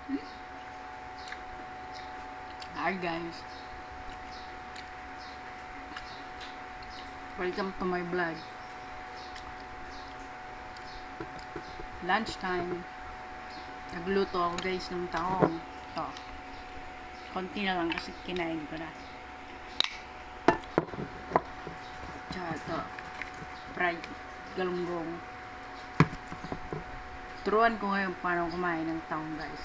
Hi guys, welcome to my vlog. Lunchtime. Nagluto ako guys ng tahong. Ito. Konti na lang kasi kinain ko na. Tsaka ito. Fried galunggong. Turuan ko ngayon paano kumain ng tahong guys.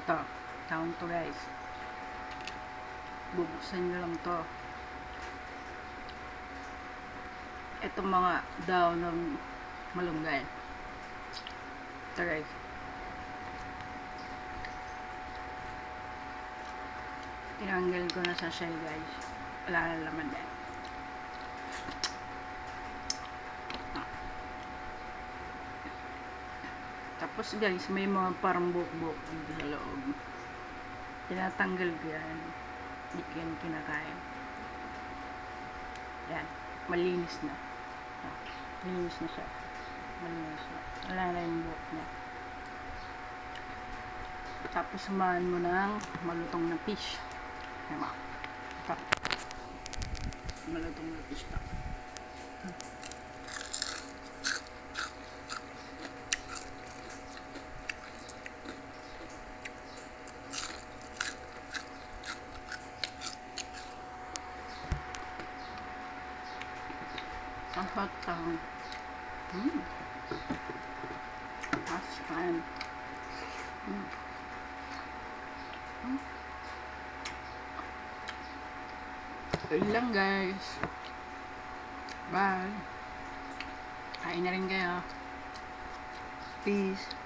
Ito. Tahong to guys. Bubuksan nyo lang to. Itong mga daw ng malunggay. Ito guys. Tinanggal ko na sa shell guys. Wala na laman din. Tapos guys, may mga parang buhok-buhok dito sa loob. Tinatanggal ko yan. Hindi ko yan kinakain. Yan. Malinis na. Malinis na siya. Malinis na. Wala na yung buhok niya. Tapos samahan mo ng malutong na fish. Yan mo. Ito. Malutong na fish ito. Ang hot tahong. That's fine. Yun lang guys. Bye. Kain na rin kayo. Peace.